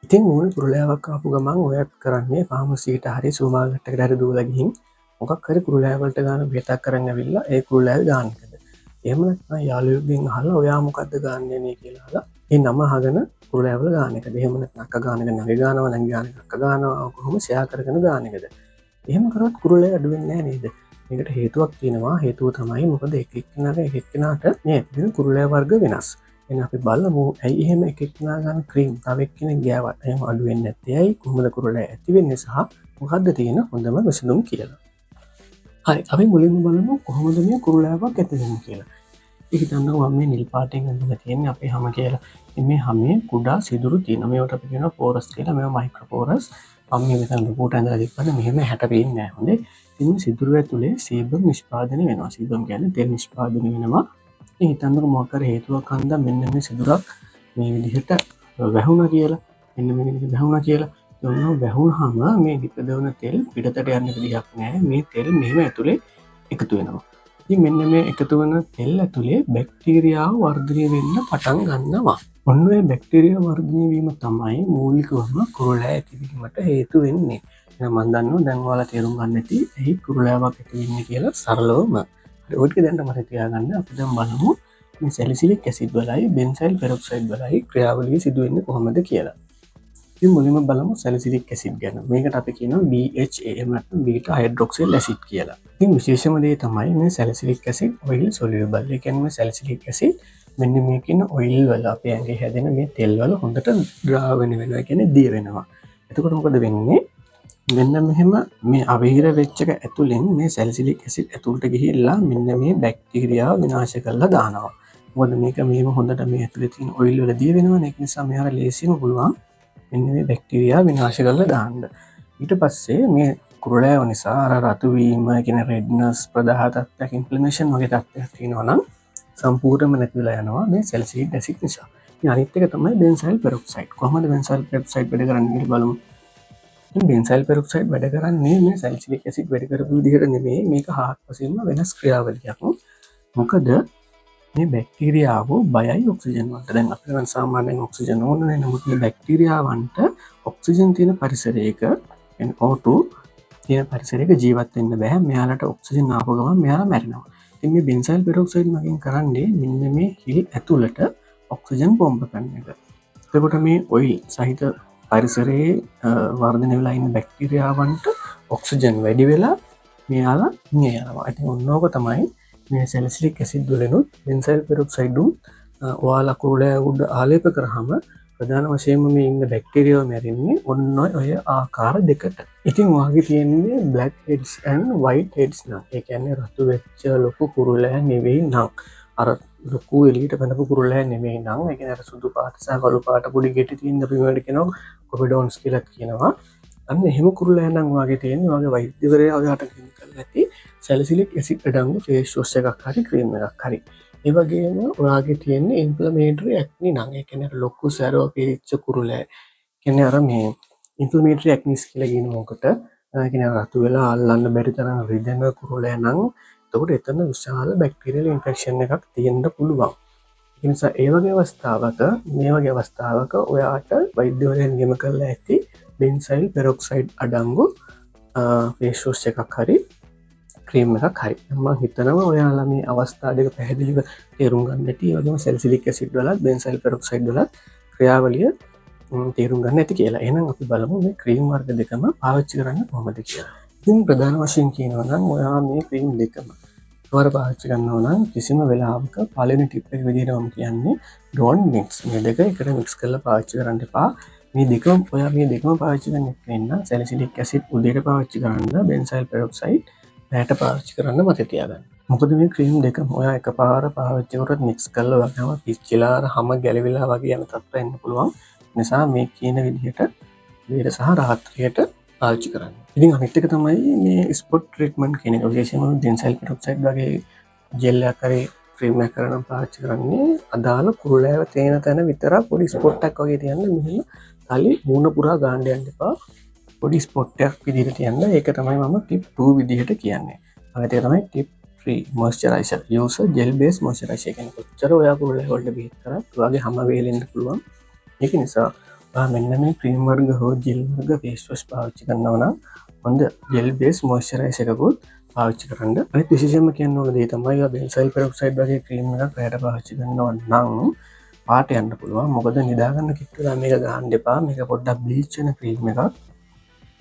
ඉතින් මූණ කුරුලෑවක් ආපු ගමන් ඔයත් කරන්නේ ෆාමසියට හරි සුවමාර්කට් එකට හරි දුවලා ගිහින් මොකක් හරි කුරුලෑ වලට ගන්න බෙහෙතක් කරන් ඇවිල්ලා ඒ කුරුලෑව ගන්න එකද. එහෙම නැත්නම් යාළුවෙක්ගෙන් අහලා ඔයා මොකද්ද ගන්නෙ නේ කියලා අහලා ඒ නම අහගෙන කුරුලෑ වල ගන්න එකද. එහෙම නැත්නම් අක්කා ගන්න එක නගේ ගන්නවා නංගි ගන්න එක අක්කා ගන්නවා කොහොම ෂෙයා කරගෙන ගන්න එකද. එහෙම කරොත් කුරුලෑ අඩු වෙන්නේ නැහැ නේද? මේකට හේතුවක් තියෙනවා. හේතුව තමයි මොකද එක එක්කෙනාට මේ ඇතිවෙන කුරුලෑ වර්ග වෙනස්. එන අපි බලමු ඇයි එහෙම එක එක්කෙනා ගන්න ක්‍රීම් තව එක්කෙනෙක් ගෑවත් එහෙම අඩු වෙන්නේ නැත්තේ ඇයි? කොහොමද කුරුලෑ ඇති වෙන්නේ සහ මොකද්ද තියෙන හොඳම විසඳුම් කියලා. හරි අපි මුලින්ම බලමු කොහොමද මේ කුරුලෑවක් ඇති වෙන්නේ කියලා. ඒක හිතන්නකෝ මම මේ නිල් පාටෙන් අඳලා තියෙන්නේ අපේ හැම කියලා. මේ හැමේ කුඩා සිදුරු තියෙනවා. මේවට අපි කියනවා පෝරස් කියලා. මේවා මයික්‍රෝපෝරස්. මම මේ මෙතන ලොකුට ඇඳලා තිබ්බම මෙහෙම හැට පේන්නේ නැහැ. හොඳේ. ඉතින් සිදුරු ඇතුලේ සීබම් නිෂ්පාදනය වෙනවා. සීබම් කියන්නේ තෙල් නිෂ්පාදනය වෙනවා. ඉතින් හිතන්නකෝ මොකක් හරි හේතුවක් හන්දා මෙන්න මේ සිදුරක් මේ විදිහට වැහුණා කියලා. මෙන්න මේ විදිහට වැහුණා කියලා. ඔන්න වැහුණාම මේ නිපදවන තෙල් පිටතට යන්න විදිහක් නැහැ. මේ තෙල් මෙහෙම ඇතුලේ එකතු වෙනවා. ඉතින් මෙන්න මේ එකතු වෙන තෙල් ඇතුලේ බැක්ටීරියාව වර්ධනය වෙන්න පටන් ගන්නවා. ඔන්න ඔය බැක්ටීරියා වර්ධනය වීම තමයි මූලිකවම කුරුලෑ ඇතිවීමට හේතු වෙන්නේ. එහෙනම් මම දන්නවා දැන් ඔයාලා තේරුම් ගන්න ඇති ඇයි කුරුලෑවක් ඇති වෙන්නේ කියලා සරලවම. හරි ඔය ටික දැන් මතක තියාගන්න. අපි දැන් බලමු මේ සැලිසිලික් ඇසිඩ් වලයි බෙන්සයිල් පෙරොක්සයිඩ් වලයි ක්‍රියාවලිය සිදු වෙන්නේ කොහොමද කියලා. ඉතින් මුලින්ම බලමු සැලිසිලික් ඇසිඩ් ගැන. මේකට අපි කියනවා BHA එහෙම නැත්නම් බීටා හයිඩ්‍රොක්සිල් ඇසිඩ් කියලා. ඉතින් විශේෂම දේ තමයි මේ සැලිසිලික් ඇසිඩ් ඔයිල් සොලියබල්. ඒ කියන්නේ මේ සැලිසිලික් ඇසිඩ් මෙන්න මේ කියන ඔයිල් වල අපේ ඇඟේ හැදෙන මේ තෙල් වල හොඳට ද්‍රාවණය වෙනවා. ඒ කියන්නේ දිය වෙනවා. එතකොට මොකද වෙන්නේ? මෙන්න මෙහෙම මේ අවහිර වෙච්ච එක ඇතුලෙන් මේ සැලිසිලික් ඇසිඩ් ඇතුළට ගිහිල්ලා මෙන්න මේ බැක්ටීරියාව විනාශ කරලා දානවා. මොකද මේක මෙහෙම හොඳට මේ ඇතුලේ තියෙන ඔයිල් වල දිය වෙනවනේ. ඒක නිසා මෙයාට ලේසියෙම පුළුවන් මෙන්න මේ බැක්ටීරියාව විනාශ කරලා දාන්න. ඊට පස්සේ මේ කුරුලෑව නිසා අර රතු වීම කියන රෙඩ්නස් ප්‍රදාහ තත්ත්වයක් ඉන්ෆ්ලමේෂන් වගේ තත්ත්වයක් තියෙනවා නම් සම්පූර්ණයෙන්ම නැති වෙලා යනවා මේ සැලිසිලික් ඇසිඩ් නිසා. ඉතින් අනිත් එක තමයි බෙන්සයිල් පෙරොක්සයිඩ්. කොහොමද බෙන්සයිල් පෙරොක්සයිඩ් වැඩ කරන්නේ කියලා බලමු. බෙන්සයිල් පෙරොක්සයිඩ් වැඩ කරන්නේ මේ සැලිසිලික් ඇසිඩ් වැඩ කරපු විදිහට නෙමෙයි. මේක හාත්පසින්ම වෙනස් ක්‍රියාවලියක්. මොකද මේ බැක්ටීරියාව බයයි ඔක්සිජන් වලට. දැන් අපිට සාමාන්‍යයෙන් ඔක්සිජන් ඕනනේ. නමුත් මේ බැක්ටීරියාවන්ට ඔක්සිජන් තියෙන පරිසරයක O2 තියෙන පරිසරයක ජීවත් වෙන්න බෑ. මෙයාලට ඔක්සිජන් ආපු ගමන් මෙයාලා මැරෙනවා. ඉතින් මේ බෙන්සයිල් පෙරොක්සයිඩ් මගින් කරන්නේ මෙන්න මේ හිල් ඇතුළට ඔක්සිජන් පොම්ප කරන එක. එතකොට මේ ඔයිල් සහිත පරිසරයේ වර්ධනය වෙලා ඉන්න බැක්ටීරියාවන්ට ඔක්සිජන් වැඩි වෙලා මෙයාලා මිය යනවා. ඉතින් ඔන්නෝක තමයි මේ සැලිසිලික් ඇසිඩ් වලිනුත් බෙන්සයිල් පෙරොක්සයිඩ් ඔයාලා කුරුලෑ උඩ ආලේප කරාම ප්‍රධාන වශයෙන්ම මේ ඉන්න බැක්ටීරියාව මැරෙන්නේ ඔන්න ඔය ආකාර දෙකට. ඉතින් ඔයාගේ තියෙන්නේ black heads and white heads නම්. ඒ කියන්නේ රතු වෙච්ච ලොකු කුරුලෑ නෙවෙයි නම්. අර ලොකු එළියට පැනපු කුරුලෑ නෙවෙයි නම්. ඒ කියන්නේ අර සුදු පාට සහ කළු පාට පොඩි ගෙටි තියෙන අපි මේවට කියනවා කොපිඩොන්ස් කියලා කියනවා. අන්න එහෙම කුරුලෑ නම් ඔයාගේ තියෙන්නේ ඔයාගේ වෛද්‍යවරයා ඔයාට කරලා ඇති සැලිසිලික් ඇසිඩ් අඩංගු ෆේස් වොෂ් එකක් හරි ක්‍රීම් එකක් හරි. ඒ වගේම ඔයාගේ තියෙන්නේ ඉන්ෆ්ලමේටරි ඇක්නි නම්. ඒ කියන්නේ අර ලොකු සැරව පිරිච්ච කුරුලෑ. කියන්නේ අර මේ ඉන්ෆ්ලමේටරි ඇක්නිස් කියලා කියන මොකට. ඒ කියන්නේ රතු වෙලා අල්ලන්න බැරි තරම් රිදෙන කුරුලෑ නම් එතකොට එතන විශාල බැක්ටීරියල් ඉන්ෆෙක්ෂන් එකක් තියෙන්න පුළුවන්. ඒ නිසා ඒ වගේ අවස්ථාවක මේ වගේ අවස්ථාවක ඔයාට වෛද්‍යවරයා නියම කරලා ඇති බෙන්සයිල් පෙරොක්සයිඩ් අඩංගු ෆේස් වොෂ් එකක් හරි ක්‍රීම් එකක් හරි. මම හිතනවා ඔයාලා මේ අවස්ථා දෙක පැහැදිලිව තේරුම් ගන්න ඇති. ඒ වගේම සැලිසිලික් ඇසිඩ් වලත් බෙන්සයිල් පෙරොක්සයිඩ් වලත් ක්‍රියාවලිය තේරුම් ගන්න ඇති කියලා. එහෙනම් අපි බලමු මේ ක්‍රීම් වර්ග දෙකම පාවිච්චි කරන්න කොහොමද කියලා. ඉතින් ප්‍රධාන වශයෙන් කියනවා නම් ඔයා මේ ක්‍රීම් දෙකම එකවර පාවිච්චි කරනවා නම් කිසිම වෙලාවක පළවෙනි ටිප් එක විදිහට මම කියන්නේ don't mix. මේ දෙක එකට මික්ස් කරලා පාවිච්චි කරන්න එපා. මේ දෙකම ඔයා මේ දෙකම පාවිච්චි කරන්න එක්කෙන්න සැලිසිලික් ඇසිඩ් උදේට පාවිච්චි කරන්න බෙන්සයිල් පෙරොක්සයිඩ් රැට පාවිච්චි කරන්න මතක තියාගන්න. මොකද මේ ක්‍රීම් දෙකම ඔයා එකපාර පාවිච්චි කරොත් මික්ස් කරලා වගේම පිච්චිලා හැම ගැලවිලා වගේ යන තත්ත්වයක් එන්න පුළුවන්. නිසා මේ කියන විදිහට වේර සහ රාත්‍රියට පාවිච්චි කරන්න. ඉතින් අනිත් එක තමයි මේ ස්පොට් ට්‍රීට්මන්ට් කියන එක. විශේෂයෙන්ම බෙන්සයිල් පෙරොක්සයිඩ් වගේ ජෙල් එකක් හරි ක්‍රීම් එකක් කරන පාවිච්චි කරන්නේ අදාළ කුරුලෑව තේන තැන විතරක් පොඩි ස්පොට් එකක් වගේ තියන්න. මෙහෙම තලි මූණ පුරා ගන්න යන්න එපා. පොඩි ස්පොට් එකක් විදිහට තියන්න. ඒක තමයි මම ටිප් 2 විදිහට කියන්නේ. අනිත් එක තමයි tip 3 moisturiser. use a gel based moisturizer. කියන්නේ කොච්චර ඔයා කුරුලෑ වලට බෙහෙත් කරත් ඔයාගේ හැම වෙලෙන්න පුළුවන්. ඒක නිසා මෙන්න මේ ක්‍රීම් වර්ග හෝ ජෙල් වර්ග ෆේස් වොෂ් පාවිච්චි කරනවා නම් හොඳ ජෙල් බේස් මොයිස්චරයිසර් එකකුත් පාවිච්චි කරන්න. අනිත් විශේෂයෙන්ම කියන්න ඕන දේ තමයි ඔය බෙන්සයිල් පෙරොක්සයිඩ් වගේ ක්‍රීම් එකක් රැයට පාවිච්චි කරනවා නම් පාට යන්න පුළුවන්. මොකද නිදාගන්න කිට්ටුලා මේක ගන්න එපා. මේක පොඩ්ඩක් බ්ලීච් වෙන ක්‍රීම් එකක්.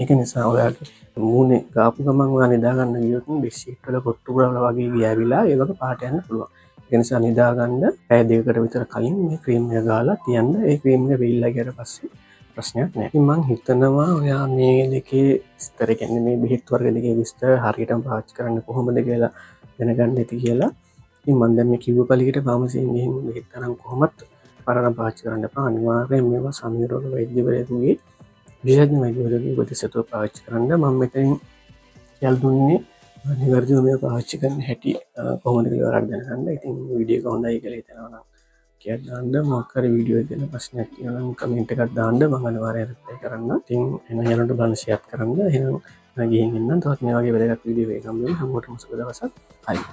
ඒක නිසා ඔයාගේ මූණේ ගාපු ගමන් ඔයා නිදාගන්න ගියොත් බෙඩ්ෂීට් වල කොට්ටු ගාලා වගේ ගෑවිලා ඒ වගේ පාට යන්න පුළුවන්. ඒ නිසා නිදාගන්න පැය දෙකකට විතර කලින් මේ ක්‍රීම් එක ගාලා තියන්න. ඒ ක්‍රීම් එක වෙයිලා ගියට පස්සේ ප්‍රශ්නයක් නැහැ. ඉතින් මං හිතනවා ඔයා මේ දෙකේ විස්තර කියන්නේ මේ බෙහෙත් වර්ග දෙකේ විස්තර හරියටම පාවිච්චි කරන්න කොහොමද කියලා දැනගන්න ඇති කියලා. ඉතින් මම දැන් මේ කිව්ව පළියට ෆාමසියෙන් ගිහින් බෙහෙත් අරන් කොහොමත් පරණ පාවිච්චි කරන්න එපා. අනිවාර්යයෙන් මේවා සමීරෝග වෛද්‍යවරයෙකුගේ විශේෂඥ වෛද්‍යවරයෙකුගේ උපදෙස්වල පාවිච්චි කරන්න. මම මෙතනින් කියල් දුන්නේ නිවැරදිව මේ පාවිච්චි කරන්න හැටි කොහොමද කියලා ඔයාලට දැනගන්න. ඉතින් වීඩියෝ එක හොඳයි කියලා හිතනවා නම් කියන්න දාන්න. මොකක් හරි වීඩියෝ එකක ගැන ප්‍රශ්නයක් තියෙනවා නම් කමෙන්ට් එකක් දාන්න. මම අනිවාර්යයෙන් රිප්ලයි කරන්න. ඉතින් එන යාළුවන්ට බලන්න ෂෙයාර් කරන්න. එහෙනම් මම ගිහින් එන්නම්. තවත් මේ වගේ වැදගත් වීඩියෝ එකක් ගමු. හැමෝටම සුබ දවසක්. හයි.